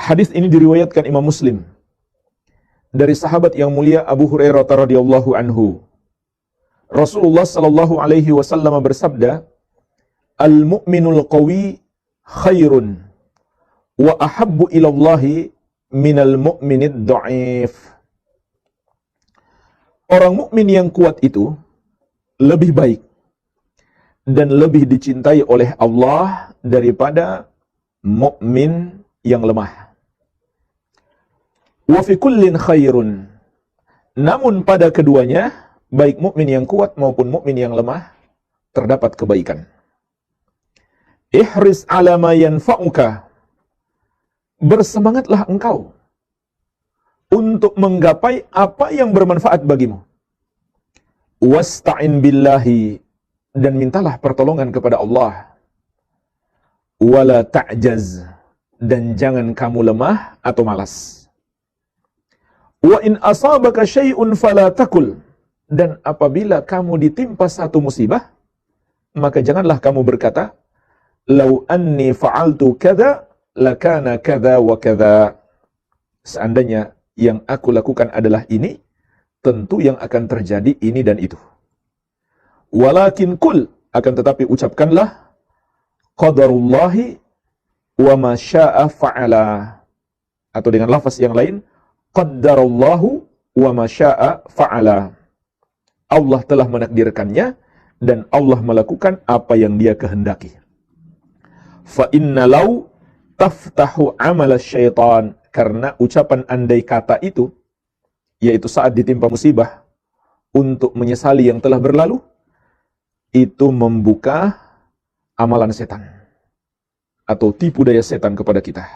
Hadis ini diriwayatkan Imam Muslim dari sahabat yang mulia Abu Hurairah radhiyallahu anhu. Rasulullah sallallahu alaihi wasallam bersabda, "Al-mu'minul qawi khairun wa ahabbu ila Allahi minal mu'minid dha'if." Orang mukmin yang kuat itu lebih baik dan lebih dicintai oleh Allah daripada mukmin yang lemah. Wa fi kullin khairun. Namun pada keduanya, baik mukmin yang kuat maupun mukmin yang lemah, terdapat kebaikan. Ihris ala ma yanfa'uka. Bersemangatlah engkau untuk menggapai apa yang bermanfaat bagimu. Wasta'in billahi, dan mintalah pertolongan kepada Allah. Wala ta'jaz, dan jangan kamu lemah atau malas. Wa in asabaka syai'un fala takul, dan apabila kamu ditimpa satu musibah, maka janganlah kamu berkata, "Lau anni fa'altu kadza lakana kadza wa kadza." Seandainya yang aku lakukan adalah ini, tentu yang akan terjadi ini dan itu. Walakin kul, akan tetapi ucapkanlah, qadarullahi wa ma syaa fa'ala. Atau dengan lafaz yang lain, qaddarallahu wa ma syaa fa'ala. Allah telah menakdirkannya dan Allah melakukan apa yang Dia kehendaki. Fa inna law taftahu amal syaitan, karena ucapan andai kata itu, yaitu saat ditimpa musibah, untuk menyesali yang telah berlalu, itu membuka amalan setan atau tipu daya setan kepada kita.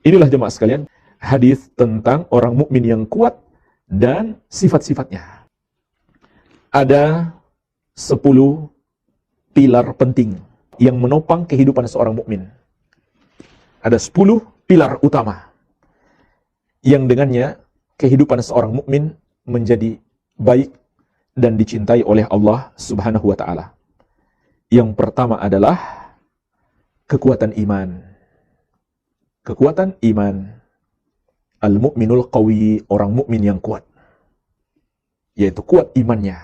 Inilah jemaah sekalian, hadis tentang orang mukmin yang kuat dan sifat-sifatnya. Ada 10 pilar penting yang menopang kehidupan seorang mukmin. Ada 10 pilar utama yang dengannya kehidupan seorang mukmin menjadi baik dan dicintai oleh Allah Subhanahu wa taala. Yang pertama adalah kekuatan iman. Kekuatan iman. Al-mu'minul qawi, orang mukmin yang kuat. Yaitu kuat imannya.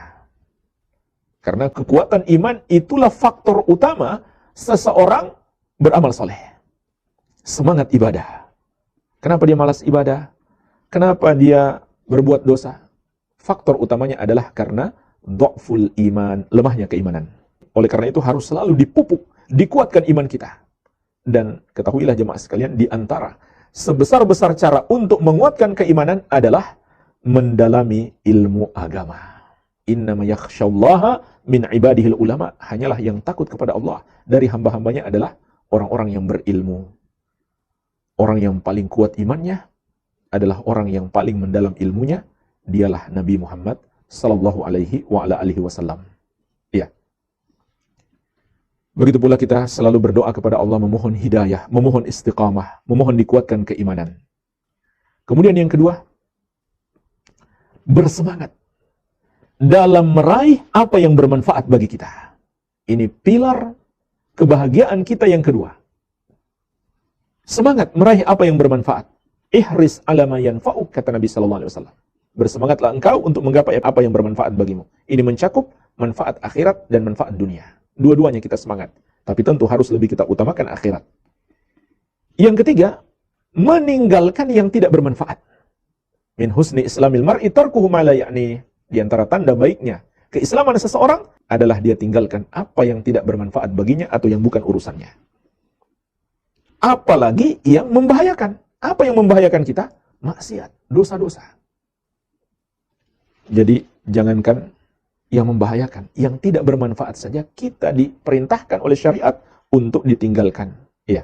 Karena kekuatan iman itulah faktor utama seseorang beramal soleh. Semangat ibadah. Kenapa dia malas ibadah? Kenapa dia berbuat dosa? Faktor utamanya adalah karena dha'ful iman, lemahnya keimanan. Oleh karena itu harus selalu dipupuk, dikuatkan iman kita. Dan ketahuilah jemaah sekalian, di antara sebesar-besar cara untuk menguatkan keimanan adalah mendalami ilmu agama. Innama yakhsyallaha min ibadihil ulama. Hanyalah yang takut kepada Allah dari hamba-hambanya adalah orang-orang yang berilmu. Orang yang paling kuat imannya adalah orang yang paling mendalam ilmunya, dialah Nabi Muhammad sallallahu alaihi wa ala alihi wasallam. Ya. Begitu pula kita selalu berdoa kepada Allah, memohon hidayah, memohon istiqamah, memohon dikuatkan keimanan. Kemudian yang kedua, bersemangat dalam meraih apa yang bermanfaat bagi kita. Ini pilar kebahagiaan kita yang kedua. Semangat meraih apa yang bermanfaat. Ihris ala ma yanfa'uk, kata Nabi sallallahu alaihi wasallam. Bersemangatlah engkau untuk menggapai apa yang bermanfaat bagimu. Ini mencakup manfaat akhirat dan manfaat dunia. Dua-duanya kita semangat. Tapi tentu harus lebih kita utamakan akhirat. Yang ketiga, meninggalkan yang tidak bermanfaat. Min husni islamil mar'i tarkuhu ma la ya'ni. Di antara tanda baiknya keislaman seseorang adalah dia tinggalkan apa yang tidak bermanfaat baginya atau yang bukan urusannya. Apalagi yang membahayakan. Apa yang membahayakan kita? Maksiat, dosa-dosa. Jadi jangankan yang membahayakan, yang tidak bermanfaat saja kita diperintahkan oleh syariat untuk ditinggalkan. Ya.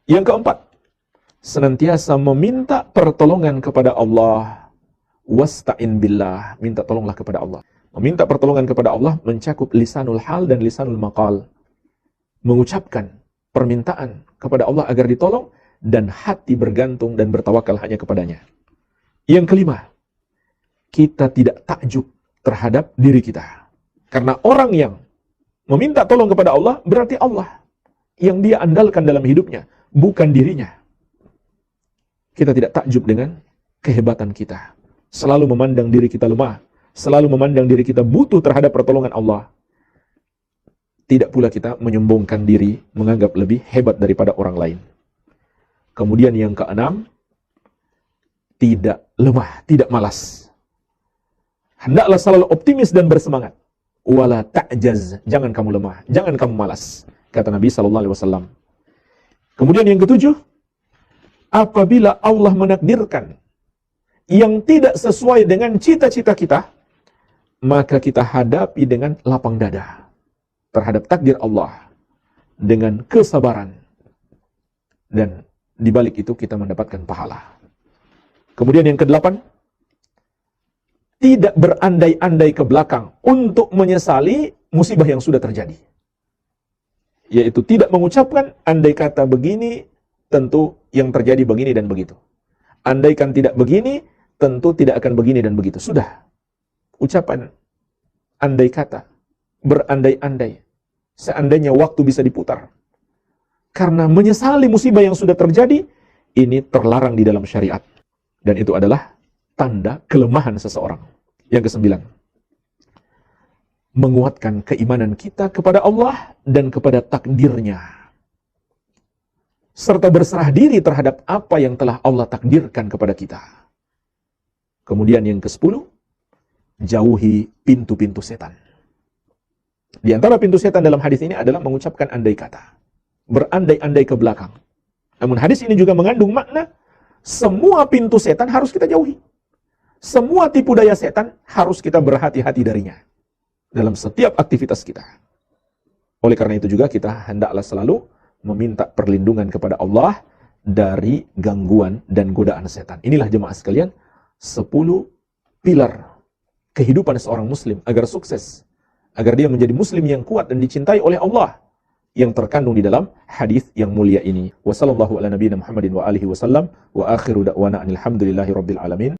Yang keempat, senantiasa meminta pertolongan kepada Allah. Wasta'in billah, minta tolonglah kepada Allah. Meminta pertolongan kepada Allah mencakup lisanul hal dan lisanul maqal. Mengucapkan permintaan kepada Allah agar ditolong dan hati bergantung dan bertawakal hanya kepadanya. Yang kelima, kita tidak takjub terhadap diri kita. Karena orang yang meminta tolong kepada Allah berarti Allah yang dia andalkan dalam hidupnya, bukan dirinya. kita tidak takjub dengan kehebatan kita. Selalu memandang diri kita lemah, selalu memandang diri kita butuh terhadap pertolongan Allah. Tidak pula kita menyombongkan diri, menganggap lebih hebat daripada orang lain. Kemudian yang keenam, tidak lemah, tidak malas. Hendaklah selalu optimis dan bersemangat. Wala ta'jaz, jangan kamu lemah, jangan kamu malas, kata Nabi SAW. Kemudian yang ketujuh, apabila Allah menakdirkan yang tidak sesuai dengan cita-cita kita, maka kita hadapi dengan lapang dada terhadap takdir Allah, dengan kesabaran, dan di balik itu kita mendapatkan pahala. Kemudian yang kedelapan, tidak berandai-andai ke belakang untuk menyesali musibah yang sudah terjadi. Yaitu tidak mengucapkan, andai kata begini, tentu yang terjadi begini dan begitu. Andaikan tidak begini, tentu tidak akan begini dan begitu. Sudah. Ucapan andai kata, berandai-andai, seandainya waktu bisa diputar. Karena menyesali musibah yang sudah terjadi, ini terlarang di dalam syariat. Dan itu adalah tanda kelemahan seseorang. Yang kesembilan, menguatkan keimanan kita kepada Allah dan kepada takdirnya, serta berserah diri terhadap apa yang telah Allah takdirkan kepada kita. Kemudian yang ke-10, jauhi pintu-pintu setan. Di antara pintu setan dalam hadis ini adalah mengucapkan andai kata, berandai-andai ke belakang. Namun hadis ini juga mengandung makna, semua pintu setan harus kita jauhi. Semua tipu daya setan harus kita berhati-hati darinya dalam setiap aktivitas kita. Oleh karena itu juga kita hendaklah selalu meminta perlindungan kepada Allah dari gangguan dan godaan setan. Inilah jemaah sekalian, 10 pilar kehidupan seorang muslim agar sukses, agar dia menjadi muslim yang kuat dan dicintai oleh Allah, yang terkandung di dalam hadis yang mulia ini. Wassallallahu ala nabiyina Muhammadin wa alihi wasallam wa akhiru da'wana alhamdulillahi rabbil alamin.